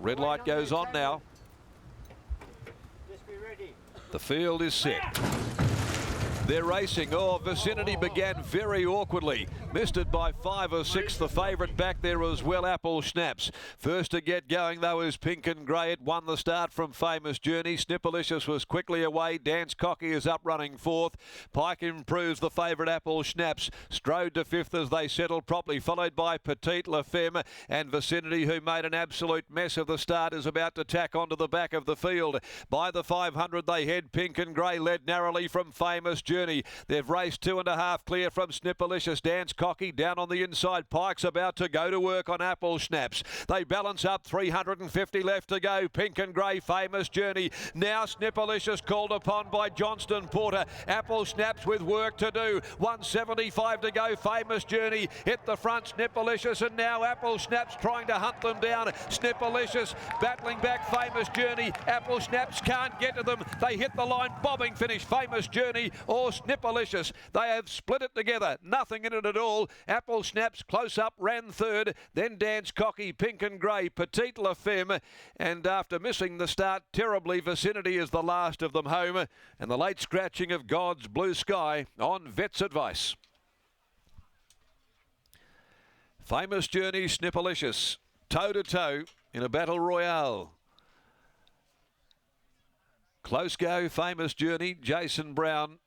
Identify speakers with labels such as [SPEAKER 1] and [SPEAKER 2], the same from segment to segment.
[SPEAKER 1] Red light goes on now.
[SPEAKER 2] Just be ready.
[SPEAKER 1] The field is set. They're racing. Oh, Vicinity began very awkwardly. Missed it by 5 or 6. The favourite back there as well, Apple Schnaps. First to get going, though, is Pink and Grey. It won the start from Famous Journey. Snipperlicious was quickly away. Dance Cocky is up running fourth. Pike improves the favourite, Apple Schnaps. Strode to fifth as they settled properly, followed by Petite La Femme. And Vicinity, who made an absolute mess of the start, is about to tack onto the back of the field. By the 500 they head. Pink and Grey led narrowly from Famous Journey. They've raced 2.5 clear from Snipperlicious. Dance Cocky down on the inside. Pike's about to go to work on Apple Schnaps. They balance up, 350 left to go. Pink and Grey, Famous Journey. Now Snipperlicious called upon by Johnston Porter. Apple Schnaps with work to do. 175 to go. Famous Journey hit the front. Snipperlicious, and now Apple Schnaps trying to hunt them down. Snipperlicious battling back Famous Journey. Apple Schnaps can't get to them. They hit the line. Bobbing finish. Famous Journey or Snipperlicious. They have split it together. Nothing in it at all. Apple Schnaps close up, ran third. Then Dance Cocky, Pink and Grey, Petite La Femme. And after missing the start terribly, Vicinity is the last of them home. And the late scratching of God's Blue Sky on Vet's advice. Famous Journey, Snipperlicious, toe to toe in a battle royale. Close go, Famous Journey, Jason Brown.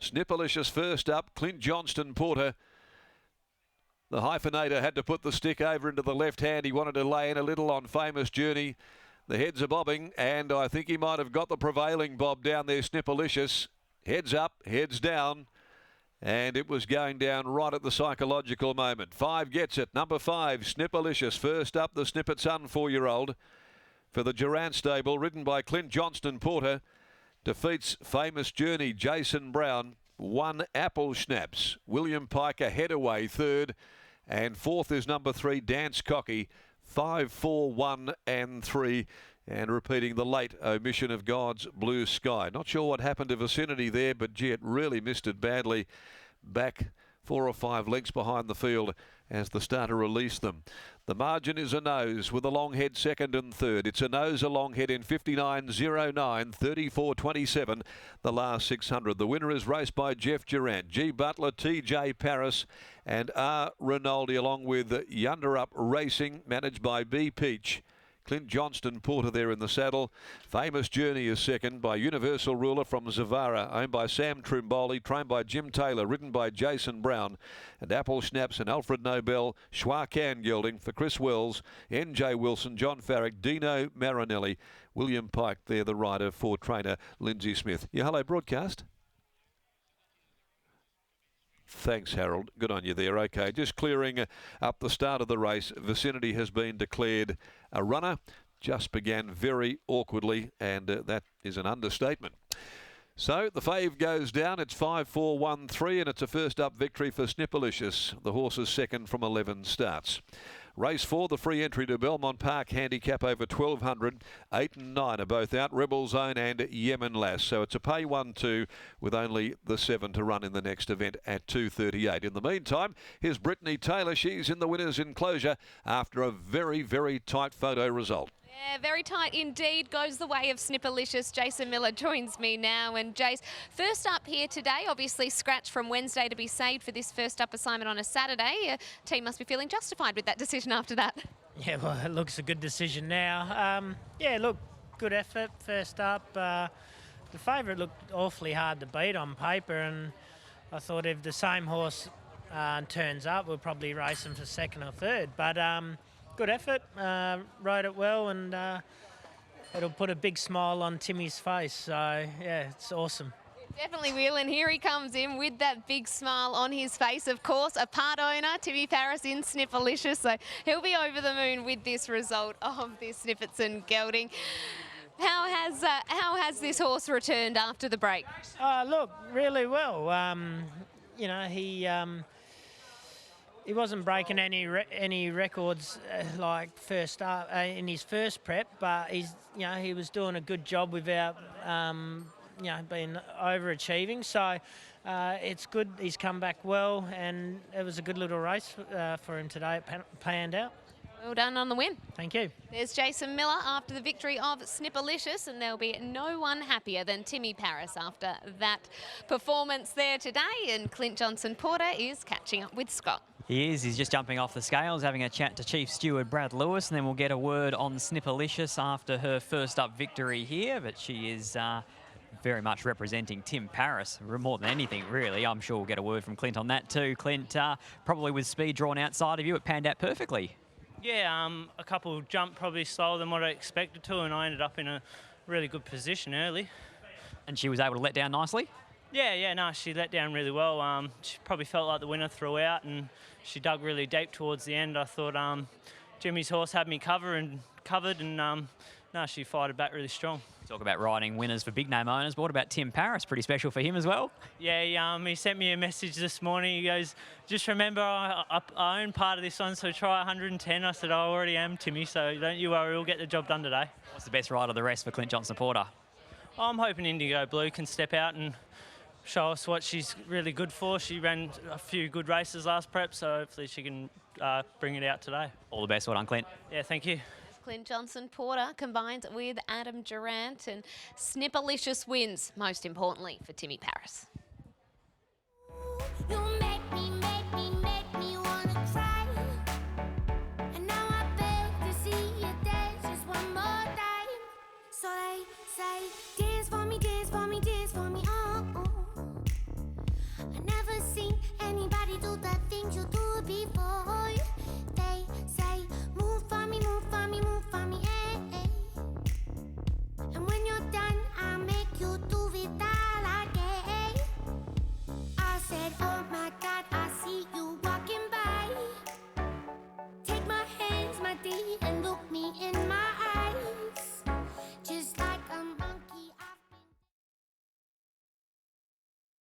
[SPEAKER 1] Snipperlicious first up, Clint Johnston Porter. The hyphenator had to put the stick over into the left hand. He wanted to lay in a little on Famous Journey. The heads are bobbing, and I think he might have got the prevailing bob down there, Snipperlicious. Heads up, heads down. And it was going down right at the psychological moment. 5 gets it. Number 5, Snipperlicious. First up, the Snippet Son 4-year-old for the Durant stable, ridden by Clint Johnston Porter. Defeats Famous Journey, Jason Brown. 1 Apple Schnaps. William Pike ahead away, third. And fourth is number 3, Dance Cocky. 5, 4, 1 and 3. And repeating the late omission of God's Blue Sky. Not sure what happened to Vicinity there, but gee, it really missed it badly. Back 4 or 5 lengths behind the field as the starter released them. The margin is a nose with a long head second and third. It's a nose, a long head in 59.09, 34.27, the last 600. The winner is raced by Jeff Durant, G. Butler, TJ Paris and R. Rinaldi, along with Yonder Up Racing, managed by B. Peach. Clint Johnston Porter there in the saddle. Famous Journey is second by Universal Ruler from Zavara, owned by Sam Trimboli, trained by Jim Taylor, ridden by Jason Brown. And Apple Schnaps and Alfred Nobel, Schwa Can Gelding for Chris Wells, N.J. Wilson, John Farrick, Dino Marinelli, William Pike there, the rider for trainer Lindsay Smith. Yeah, hello, broadcast. Thanks, Harold. Good on you there. Okay, just clearing up the start of the race. Vicinity has been declared a runner. Just began very awkwardly, and that is an understatement. So the fave goes down. It's 5, 4, 1, 3, and it's a first up victory for Snipperlicious. The horse is second from 11 starts. Race 4, the free entry to Belmont Park, handicap over 1,200. 8 and 9 are both out, Rebel Zone and Yemen Lass. So it's a pay 1-2 with only the 7 to run in the next event at 2:38. In the meantime, here's Brittany Taylor. She's in the winner's enclosure after a very, very tight photo result.
[SPEAKER 3] Yeah, very tight indeed. Goes the way of Snipperlicious. Jason Miller joins me now. And Jace, first up here today, obviously scratch from Wednesday to be saved for this first up assignment on a Saturday. Team must be feeling justified with that decision after that.
[SPEAKER 2] Yeah, well, it looks a good decision now. Yeah, look, good effort first up. The favourite looked awfully hard to beat on paper, and I thought if the same horse turns up, we'll probably race him for second or third. But good effort, rode it well, and it'll put a big smile on Timmy's face. So, yeah, it's awesome.
[SPEAKER 3] Definitely will, and here he comes in with that big smile on his face. Of course, a part owner, Timmy Paris in Snipperlicious, so he'll be over the moon with this result of this Snippets and Gelding. How has this horse returned after the break?
[SPEAKER 2] Look, really well. You know, he wasn't breaking any records like first up in his first prep, but he was doing a good job without being overachieving. So it's good. He's come back well, and it was a good little race for him today. It panned out.
[SPEAKER 3] Well done on the win.
[SPEAKER 2] Thank you.
[SPEAKER 3] There's Jason Miller after the victory of Snipperlicious, and there'll be no one happier than Timmy Paris after that performance there today. And Clint Johnson-Porter is catching up with Scott.
[SPEAKER 4] He is. He's just jumping off the scales, having a chat to Chief Steward Brad Lewis, and then we'll get a word on Snipperlicious after her first up victory here. But she is very much representing Tim Paris, more than anything, really. I'm sure we'll get a word from Clint on that too. Clint, probably with speed drawn outside of you, it panned out perfectly.
[SPEAKER 5] Yeah, a couple jumped probably slower than what I expected to, and I ended up in a really good position early.
[SPEAKER 4] And she was able to let down nicely?
[SPEAKER 5] Yeah, no, she let down really well. She probably felt like the winner throughout, and she dug really deep towards the end. I thought Jimmy's horse had me covered, and no, she fired it back really strong.
[SPEAKER 4] Talk about riding winners for big name owners, but what about Tim Paris? Pretty special for him as well?
[SPEAKER 5] Yeah, he sent me a message this morning. He goes, just remember I own part of this one, so try 110. I said, I already am, Timmy, so don't you worry, we'll get the job done today.
[SPEAKER 4] What's the best ride of the rest for Clint Johnson-Porter?
[SPEAKER 5] I'm hoping Indigo Blue can step out and show us what she's really good for. She ran a few good races last prep, so hopefully she can bring it out today.
[SPEAKER 4] All the best. Well done, Clint.
[SPEAKER 5] Yeah, thank you.
[SPEAKER 3] Clint Johnson-Porter combines with Adam Durant, and Snipperlicious wins, most importantly, for Timmy Paris.